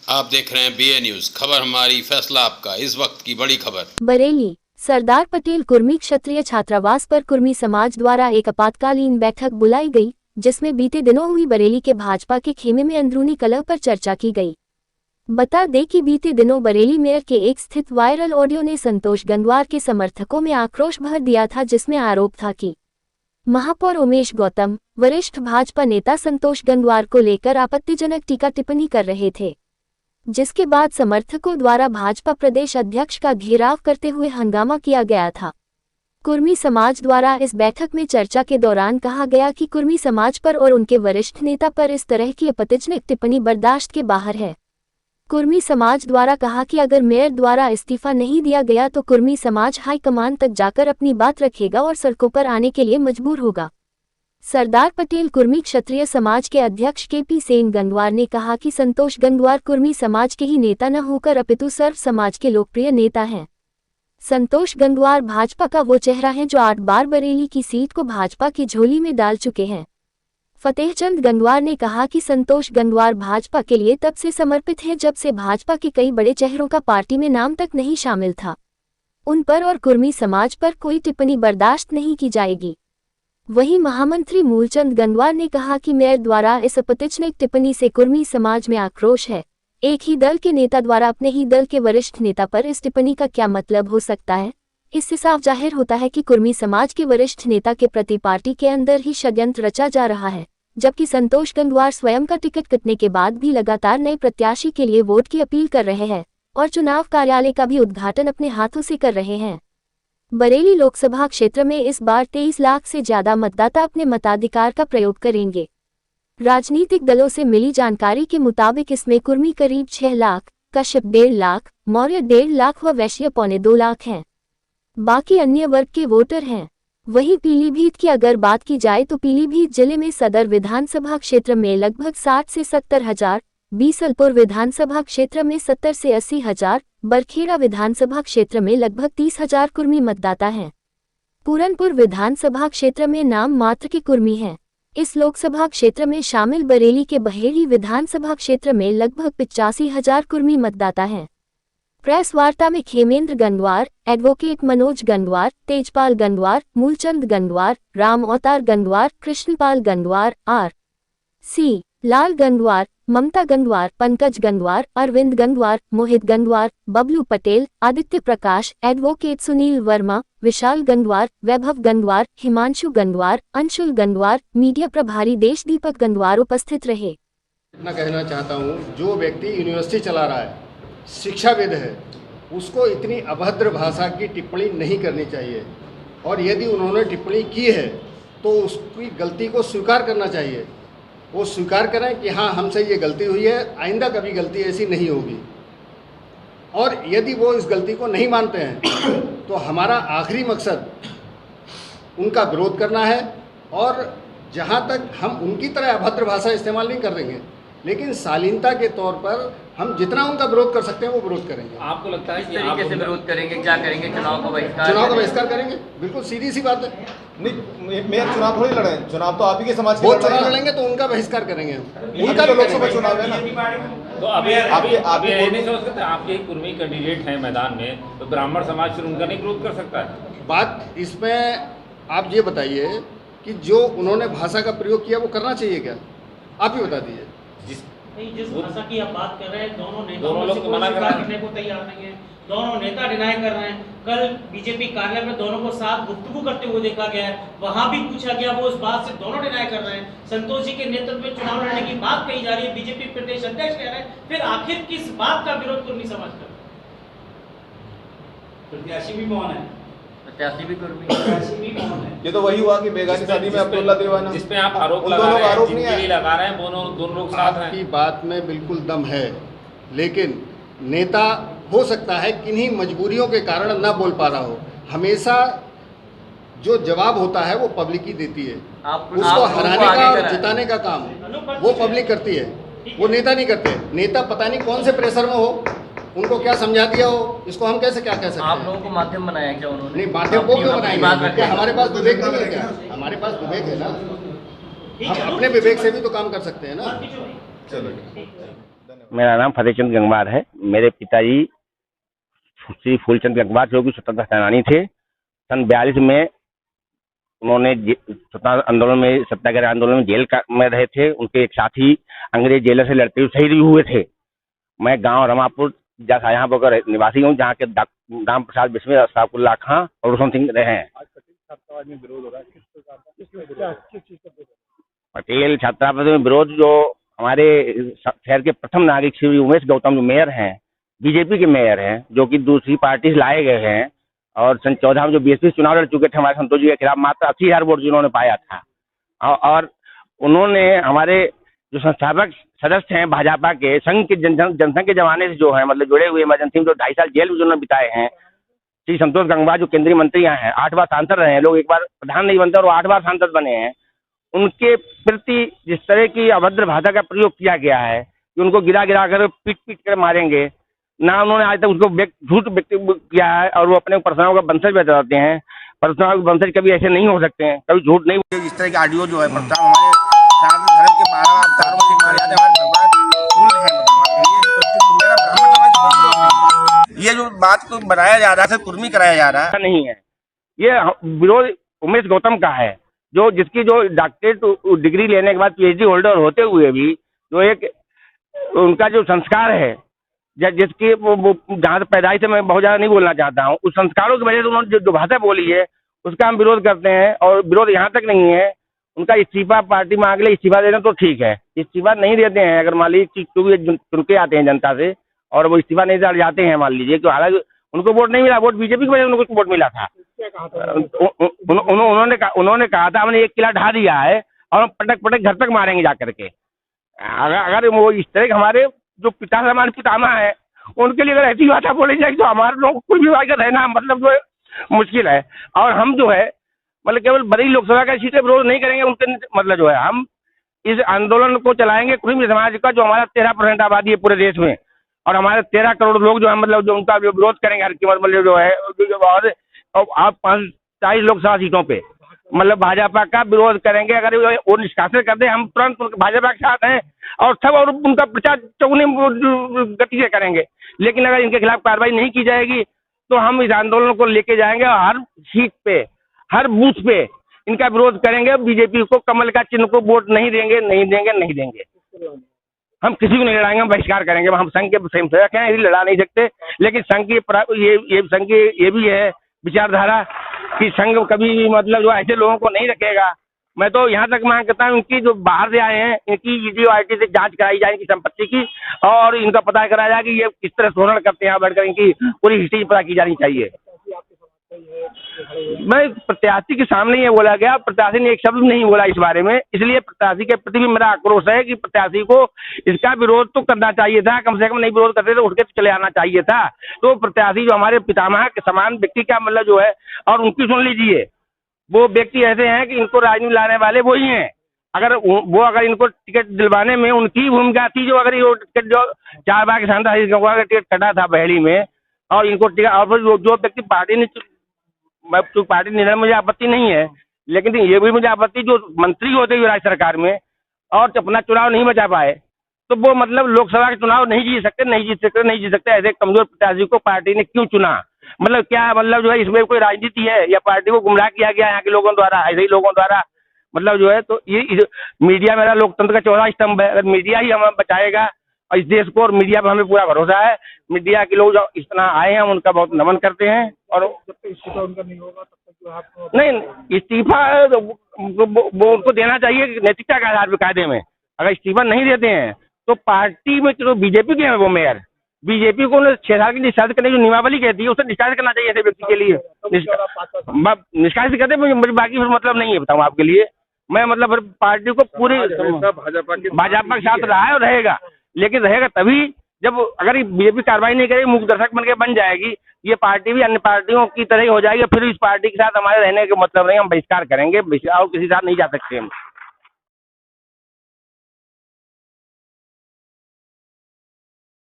आप देख रहे हैं BA न्यूज, खबर हमारी फैसला आपका। इस वक्त की बड़ी खबर। बरेली सरदार पटेल कुर्मी क्षत्रिय छात्रावास पर कुर्मी समाज द्वारा एक आपातकालीन बैठक बुलाई गई, जिसमें बीते दिनों हुई बरेली के भाजपा के खेमे में अंदरूनी कलह पर चर्चा की गई। बता दें कि बीते दिनों बरेली मेयर के एक स्थित वायरल ऑडियो ने संतोष गंगवार के समर्थकों में आक्रोश भर दिया था, जिसमें आरोप था कि महापौर उमेश गौतम वरिष्ठ भाजपा नेता संतोष गंगवार को लेकर आपत्तिजनक टीका टिप्पणी कर रहे थे, जिसके बाद समर्थकों द्वारा भाजपा प्रदेश अध्यक्ष का घेराव करते हुए हंगामा किया गया था। कुर्मी समाज द्वारा इस बैठक में चर्चा के दौरान कहा गया कि कुर्मी समाज पर और उनके वरिष्ठ नेता पर इस तरह की आपत्तिजनक टिप्पणी बर्दाश्त के बाहर है। कुर्मी समाज द्वारा कहा कि अगर मेयर द्वारा इस्तीफा नहीं दिया गया तो कुर्मी समाज हाईकमान तक जाकर अपनी बात रखेगा और सड़कों पर आने के लिए मजबूर होगा। सरदार पटेल कुर्मी क्षत्रिय समाज के अध्यक्ष KP सेन गंगवार ने कहा कि संतोष गंगवार कुर्मी समाज के ही नेता न होकर अपितु सर्व समाज के लोकप्रिय नेता हैं। संतोष गंगवार भाजपा का वो चेहरा है जो 8 बार बरेली की सीट को भाजपा की झोली में डाल चुके हैं। फतेहचंद गंगवार ने कहा कि संतोष गंगवार भाजपा के लिए तब से समर्पित है जब से भाजपा के कई बड़े चेहरों का पार्टी में नाम तक नहीं शामिल था। उन पर और कुर्मी समाज पर कोई टिप्पणी बर्दाश्त नहीं की जाएगी। वहीं महामंत्री मूलचंद गंगवार ने कहा कि मेयर द्वारा इस आपत्तिजनक टिप्पणी से कुर्मी समाज में आक्रोश है। एक ही दल के नेता द्वारा अपने ही दल के वरिष्ठ नेता पर इस टिप्पणी का क्या मतलब हो सकता है? इससे साफ जाहिर होता है कि कुर्मी समाज के वरिष्ठ नेता के प्रति पार्टी के अंदर ही षड्यंत्र रचा जा रहा है, जबकि संतोष गंगवार स्वयं का टिकट कटने के बाद भी लगातार नए प्रत्याशी के लिए वोट की अपील कर रहे हैं और चुनाव कार्यालय का भी उद्घाटन अपने हाथों से कर रहे हैं। बरेली लोकसभा क्षेत्र में इस बार 23 लाख से ज्यादा मतदाता अपने मताधिकार का प्रयोग करेंगे। राजनीतिक दलों से मिली जानकारी के मुताबिक इसमें कुर्मी करीब 6 लाख, कश्यप 1.5 लाख, मौर्य 1.5 लाख व वैश्य 2.25 लाख हैं। बाकी अन्य वर्ग के वोटर हैं। वहीं पीलीभीत की अगर बात की जाए तो पीलीभीत जिले में सदर विधानसभा क्षेत्र में लगभग 60 से 70 हजार, बीसलपुर विधानसभा क्षेत्र में 70 से 80 हजार, बरखेड़ा विधानसभा क्षेत्र में लगभग 30 हजार कुर्मी मतदाता हैं। पूरनपुर विधानसभा क्षेत्र में नाम मात्र के कुर्मी हैं। इस लोकसभा क्षेत्र में शामिल बरेली के बहेड़ी विधानसभा क्षेत्र में लगभग 85 हजार कुर्मी मतदाता हैं। प्रेस वार्ता में खेमेंद्र गंगवार, एडवोकेट मनोज गंगवार, तेजपाल गंगवार, मूलचंद गंगवार, राम अवतार गंगवार, कृष्णपाल गंगवार, R.C. लाल गंगवार, ममता गंगवार, पंकज गंगवार, अरविंद गंगवार, मोहित गंगवार, बबलू पटेल, आदित्य प्रकाश, एडवोकेट सुनील वर्मा, विशाल गंगवार, वैभव गंगवार, हिमांशु गंगवार, अंशुल गंगवार, मीडिया प्रभारी देशदीपक गंगवार उपस्थित रहे। इतना कहना चाहता हूँ, जो व्यक्ति यूनिवर्सिटी चला रहा है, शिक्षाविद है, उसको इतनी अभद्र भाषा की टिप्पणी नहीं करनी चाहिए और यदि उन्होंने टिप्पणी की है तो उसकी गलती को स्वीकार करना चाहिए। वो स्वीकार करें कि हाँ, हमसे ये गलती हुई है, आइंदा कभी गलती ऐसी नहीं होगी। और यदि वो इस गलती को नहीं मानते हैं तो हमारा आखिरी मकसद उनका विरोध करना है और जहाँ तक हम उनकी तरह अभद्र भाषा इस्तेमाल नहीं कर देंगे, लेकिन शालीनता के तौर पर हम जितना उनका विरोध कर सकते हैं वो विरोध करेंगे। आपको लगता है कि तरीके से विरोध करेंगे? क्या करेंगे? चुनाव का बहिष्कार करेंगे। बिल्कुल सीधी सी बात है। नहीं, मेयर चुनाव थोड़ी लड़े, चुनाव तो आप ही के समाज के वो चुनाव लड़ेंगे तो उनका बहिष्कार करेंगे। उनका तो लोकसभा चुनाव है ना। तो अभी आप ये नहीं सोच सकते आपके कुर्मी कैंडिडेट हैं मैदान में, तो ब्राह्मण समाज फिर उनका नहीं विरोध कर सकता है? बात इसमें आप ये बताइए कि जो उन्होंने भाषा का प्रयोग किया वो करना चाहिए क्या? आप ही बता दीजिए। जिस भाषा की आप बात कर रहे हैं, दोनों लोग तो मना करने को तैयार नहीं है। दोनों नेता डिनाई कर रहे हैं। कल बीजेपी कार्यालय में दोनों को साथ गुफ्तगू करते हुए देखा गया है, वहां भी पूछा गया, वो उस बात से दोनों डिनाई कर रहे हैं। संतोष जी के नेतृत्व में चुनाव लड़ने की बात कही जा रही है, बीजेपी प्रदेश अध्यक्ष कह रहे हैं, फिर आखिर किस बात का विरोध कुर्मी समाज कर? प्रत्याशी भी कौन है? प्रत्याशी भी कुर्मी है। ये तो वही हुआ कि बेगानी शादी में अब्दुल्ला दीवाना, जिसपे आप आरोप लगा रहे हैं, दोनों लोग साथ हैं। आपकी बात में बिल्कुल दम है, लेकिन नेता हो सकता है किन्हीं मजबूरियों के कारण ना बोल पा रहा हो। हमेशा जो जवाब होता है वो पब्लिक ही देती है। उसको हराने का और जिताने का काम वो पब्लिक करती है, वो नेता नहीं करते। नेता पता नहीं कौन से प्रेशर में हो, उनको क्या समझा दिया हो, इसको हम कैसे क्या कह सकते हैं? आप लोगों को माध्यम बनाया क्या उन्होंने? नहीं, माध्यम को क्यों बनाएंगे? क्या हमारे पास विवेक नहीं है क्या? हमारे पास विवेक है ना, हम अपने विवेक से भी तो काम कर सकते हैं ना। चलो, धन्यवाद। मेरा नाम फतेहचंद गंगवार है। मेरे पिताजी श्री फूलचंद गंगवार जो कि स्वतंत्रता सेनानी थे। सन 42 में उन्होंने स्वतंत्रता आंदोलन में, सत्याग्रह आंदोलन में जेल में रहे थे। उनके एक साथी अंग्रेज जेलर से लड़ते हुए शहीद भी हुए थे। मैं गांव रमापुर शाहजहांपुर का निवासी हूँ, जहाँ के राम प्रसाद बिस्मिल, अशफाकुल्लाह खां और रोशन सिंह रहे हैं। पटेल छात्रावास में विरोध जो हमारे शहर के प्रथम नागरिक श्री उमेश गौतम जो मेयर हैं, बीजेपी के मेयर हैं, जो कि दूसरी पार्टी से लाए गए हैं, और सन 14 में जो बीएसपी चुनाव लड़ चुके थे हमारे संतोष जी के खिलाफ, मात्र 80,000 वोट जिन्होंने पाया था। और उन्होंने हमारे जो संस्थापक सदस्य हैं भाजपा के, संघ के जनसंघ के जमाने से जो है मतलब जुड़े हुए, इमरजेंसी में जो 2.5 साल जेल में जिन्होंने बिताए हैं, श्री संतोष गंगवार जो केंद्रीय मंत्री हैं, 8 बार सांसद रहे हैं। लोग एक बार प्रधान नहीं बनते और 8 बार सांसद बने हैं। उनके प्रति जिस तरह की अभद्र भाषा का प्रयोग किया गया है कि उनको गिरा कर पीट कर मारेंगे, ना उन्होंने आज तक उसको झूठ व्यक्त किया है, और वो अपने परसनाओं का वंशज बताते हैं। परसनाओं के वंशज कभी ऐसे नहीं हो सकते हैं, कभी झूठ नहीं। इस तरह के ऑडियो जो है प्रस्ताव हमारे सनातन धर्म के 12 अवतारों में मारे जाते हैं, हमारे भगवान है। मेरा ब्राह्मण समाज ये जो बात को बनाया जा रहा है, कुर्मी कराया जा रहा है, नहीं है। ये विरोध उमेश गौतम का है, जो जिसकी जो डॉक्टरेट डिग्री लेने के बाद पीएचडी होल्डर होते हुए भी जो एक उनका जो संस्कार है, जिसकी वो जहाँ पैदाइश से मैं बहुत ज़्यादा नहीं बोलना चाहता हूँ, उस संस्कारों की वजह से उन्होंने जो भाषा बोली है उसका हम विरोध करते हैं। और विरोध यहाँ तक नहीं है, उनका इस्तीफा पार्टी मांग ले, इस्तीफा देना तो ठीक है, इस्तीफा नहीं देते हैं। अगर मान लीजिए चुन के आते हैं जनता से और वो इस्तीफा नहीं दे जाते हैं, मान लीजिए, तो हालांकि उनको वोट नहीं मिला, वोट बीजेपी की वजह से उनको वोट मिला था। उन्होंने कहा था हमने 1 किला ढा दिया है और हम पटक घर तक मारेंगे जा करके। अगर वो इस तरह हमारे जो पिता हमारे पितामह है, उनके लिए अगर ऐसी भाषा बोली जाए तो हमारे लोग कोई भी वाक़ रहना मतलब जो है मुश्किल है। और हम जो है मतलब केवल बड़ी लोकसभा का सीटें विरोध नहीं करेंगे, उनके मतलब जो है हम इस आंदोलन को चलाएंगे कुर्मी समाज का, जो हमारा 13% आबादी है पूरे देश में, और हमारे 13 करोड़ लोग जो है मतलब जो उनका जो विरोध करेंगे हर कीमत, मतलब जो है। और आप 40 लोकसभा सीटों पे मतलब भाजपा का विरोध करेंगे। अगर वो निष्कासित कर दे, हम तुरंत भाजपा के साथ हैं और सब, और उनका प्रचार चौगुनी गति से करेंगे। लेकिन अगर इनके खिलाफ कार्रवाई नहीं की जाएगी तो हम इस आंदोलन को लेके जाएंगे और हर सीट पे, हर बूथ पे इनका विरोध करेंगे। बीजेपी को, कमल का चिन्ह को वोट नहीं देंगे, नहीं देंगे, नहीं देंगे। हम किसी को नहीं लड़ाएंगे, हम बहिष्कार करेंगे। हम संघ के स्वयंसेवक हैं, यदि लड़ा नहीं सकते, लेकिन संघ की ये संघ की ये भी है विचारधारा कि संघ कभी भी मतलब जो ऐसे लोगों को नहीं रखेगा। मैं तो यहाँ तक मांग करता हूँ, इनकी जो बाहर से आए हैं, इनकी ईडी से जांच कराई जाए इनकी संपत्ति की, और इनका पता कराया जाए कि ये किस तरह शोषण करते हैं। बैठकर इनकी पूरी हिस्ट्री पता की जानी चाहिए। मैं प्रत्याशी के सामने ये बोला गया, प्रत्याशी ने एक शब्द नहीं बोला इस बारे में, इसलिए प्रत्याशी के प्रति भी मेरा आक्रोश है कि प्रत्याशी को इसका विरोध तो करना चाहिए था, कम से कम नहीं विरोध करते तो उठ के चले आना चाहिए था। तो प्रत्याशी जो हमारे पितामह के समान व्यक्ति का मतलब जो है, और उनकी सुन लीजिए, वो व्यक्ति ऐसे हैं कि इनको राजनीति लाने वाले वही हैं। अगर इनको टिकट दिलवाने में उनकी भूमिका थी, जो अगर ये टिकट जो 4 बार किसान का टिकट कटा था बहेड़ी में, और इनको टिकट, और जो व्यक्ति पार्टी निर्णय मुझे आपत्ति नहीं है, लेकिन ये भी मुझे आपत्ति जो मंत्री होते हुए राज्य सरकार में और अपना चुनाव नहीं बचा पाए, तो वो मतलब लोकसभा के चुनाव नहीं जीत सकते। ऐसे कमजोर प्रत्याशी को पार्टी ने क्यों चुना? मतलब क्या मतलब जो है इसमें कोई राजनीति है या पार्टी को गुमराह किया गया यहाँ के लोगों द्वारा, ऐसे ही लोगों द्वारा मतलब जो है। तो ये मीडिया मेरा लोकतंत्र का चौथा स्तंभ है। अगर मीडिया ही हमें बचाएगा और इस देश को, और मीडिया पर हमें पूरा भरोसा है। मीडिया के लोग जो इस तरह आए हैं, हम उनका बहुत नमन करते हैं। और इस्तीफा उनका नहीं होगा तब तक जो आप नहीं, इस्तीफा वो उनको देना चाहिए नैतिकता के आधार पर, कायदे में। अगर इस्तीफा नहीं देते हैं तो पार्टी में जो बीजेपी के हैं वो मेयर, बीजेपी को 6 साल की निष्कासित करने की जो नियमावली कहती है, उसे निष्कासित करना चाहिए ऐसे व्यक्ति के लिए। निष्कासित करते मुझे बाकी फिर मतलब नहीं है, बताऊँ आपके लिए। मैं मतलब पार्टी को पूरी भाजपा के साथ रहा है और रहेगा, लेकिन रहेगा तभी जब अगर बीजेपी कार्रवाई नहीं करेगी, मुख्य दर्शक बन जाएगी, ये पार्टी भी अन्य पार्टियों की तरह ही हो जाएगी। फिर इस पार्टी के साथ हमारे रहने का मतलब नहीं, हम बहिष्कार करेंगे, और किसी साथ नहीं जा सकते हम।